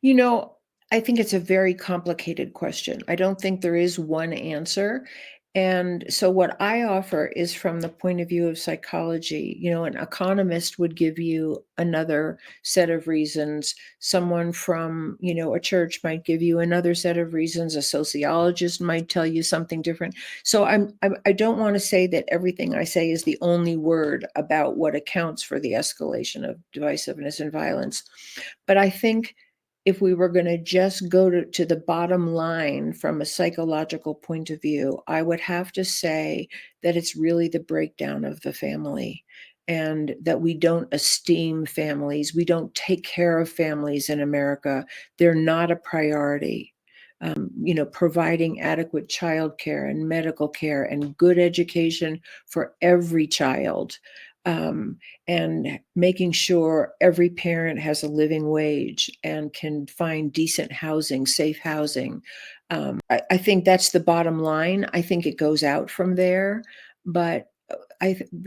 You know, I think it's a very complicated question. I don't think there is one answer. And so what I offer is from the point of view of psychology. You know, an economist would give you another set of reasons. Someone from, a church might give you another set of reasons. A sociologist might tell you something different. So I don't want to say that everything I say is the only word about what accounts for the escalation of divisiveness and violence. But I think if we were going to just go to the bottom line from a psychological point of view, I would have to say that it's really the breakdown of the family, and that we don't esteem families. We don't take care of families in America. They're not a priority. Providing adequate childcare and medical care and good education for every child. Um, and making sure every parent has a living wage and can find decent housing, safe housing. I think that's the bottom line. I think it goes out from there. But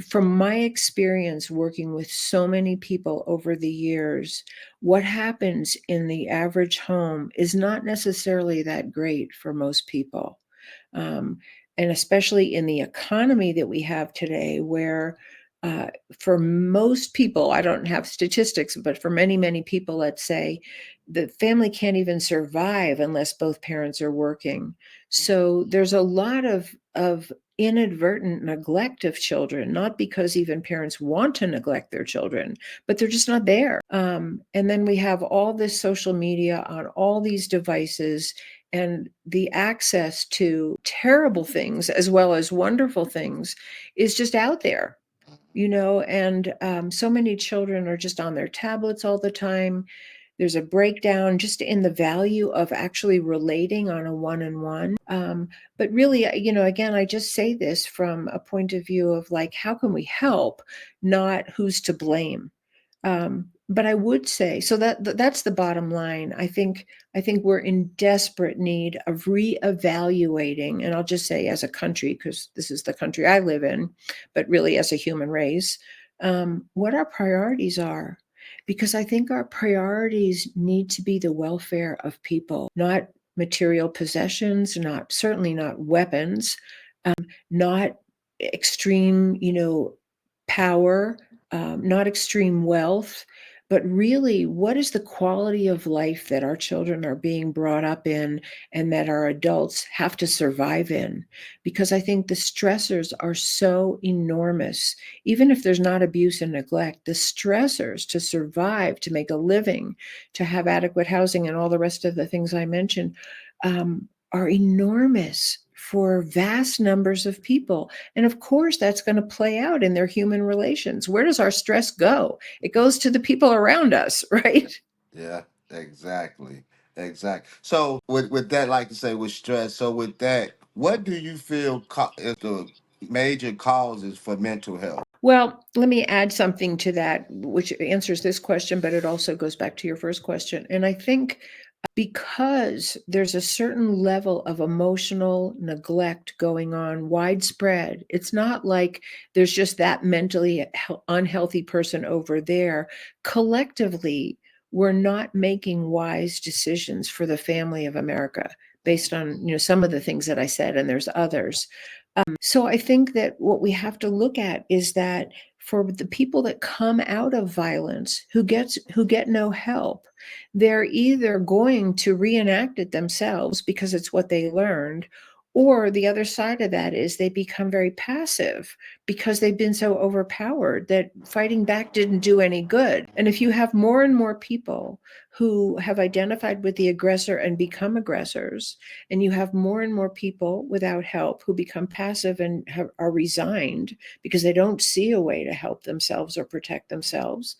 from my experience working with so many people over the years, what happens in the average home is not necessarily that great for most people. Um, and especially in the economy that we have today, where uh, for most people, I don't have statistics, but for many, many people, let's say, the family can't even survive unless both parents are working. So there's a lot of inadvertent neglect of children, not because even parents want to neglect their children, but they're just not there. And then we have all this social media on all these devices, and the access to terrible things as well as wonderful things is just out there. And so many children are just on their tablets all the time. There's a breakdown just in the value of actually relating on a one-on-one. But really, again, I just say this from a point of view of like, how can we help, not who's to blame. But I would say, so that's the bottom line. I think we're in desperate need of reevaluating, and I'll just say as a country, because this is the country I live in, but really as a human race, what our priorities are. Because I think our priorities need to be the welfare of people, not material possessions, not certainly not weapons, not extreme, power, not extreme wealth, but really, what is the quality of life that our children are being brought up in and that our adults have to survive in? Because I think the stressors are so enormous. Even if there's not abuse and neglect, the stressors to survive, to make a living, to have adequate housing, and all the rest of the things I mentioned are enormous for vast numbers of people. And of course, that's going to play out in their human relations. Where does our stress go? It goes to the people around us, right? Yeah, exactly. Exactly. So with that, like to say with stress, so with that, what do you feel is the major causes for mental health? Well, let me add something to that, which answers this question, but it also goes back to your first question. And I think because there's a certain level of emotional neglect going on widespread, it's not like there's just that mentally unhealthy person over there. Collectively, we're not making wise decisions for the family of America based on some of the things that I said, and there's others. So I think that what we have to look at is that for the people that come out of violence who get no help, they're either going to reenact it themselves because it's what they learned, or the other side of that is they become very passive because they've been so overpowered that fighting back didn't do any good. And if you have more and more people who have identified with the aggressor and become aggressors, and you have more and more people without help who become passive and are resigned because they don't see a way to help themselves or protect themselves.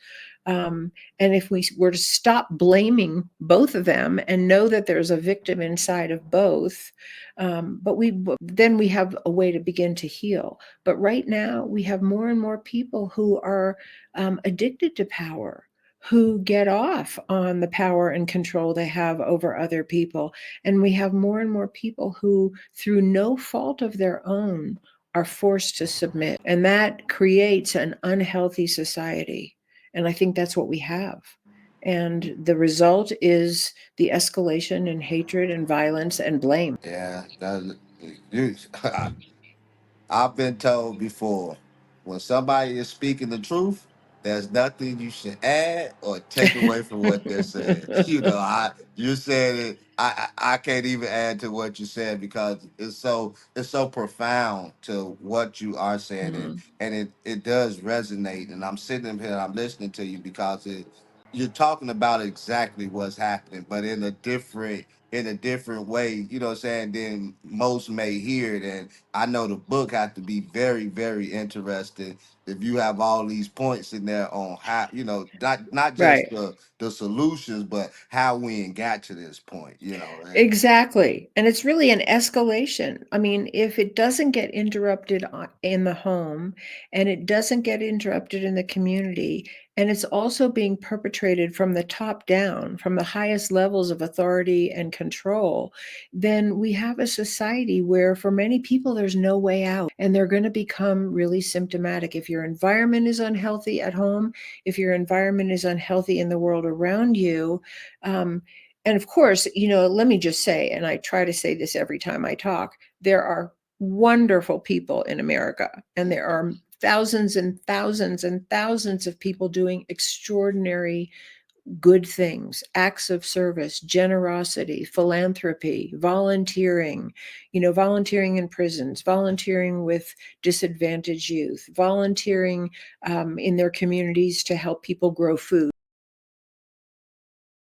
And if we were to stop blaming both of them and know that there's a victim inside of both, but then we have a way to begin to heal. But right now, we have more and more people who are addicted to power, who get off on the power and control they have over other people. And we have more and more people who, through no fault of their own, are forced to submit. And that creates an unhealthy society. And I think that's what we have. And the result is the escalation in hatred and violence and blame. Yeah, you, I've been told before, when somebody is speaking the truth, there's nothing you should add or take away from what they're saying. You said it. I can't even add to what you said because it's so profound to what you are saying, and, Mhm. and it does resonate. And I'm sitting here, I'm listening to you because you're talking about exactly what's happening, but in a different way, you know what I'm saying, than most may hear it. And I know the book has to be very, very interesting if you have all these points in there on how, not just Right. the solutions, but how we ain't got to this point, and Exactly, and it's really an escalation. I mean, if it doesn't get interrupted in the home, and it doesn't get interrupted in the community, and it's also being perpetrated from the top down, from the highest levels of authority and control, then we have a society where for many people there's no way out, and they're going to become really symptomatic. If your environment is unhealthy at home, if your environment is unhealthy in the world around you, um, and of course, let me just say, and I try to say this every time I talk, there are wonderful people in America, and there are thousands and thousands and thousands of people doing extraordinary good things, acts of service, generosity, philanthropy, volunteering, volunteering in prisons, volunteering with disadvantaged youth, volunteering in their communities to help people grow food.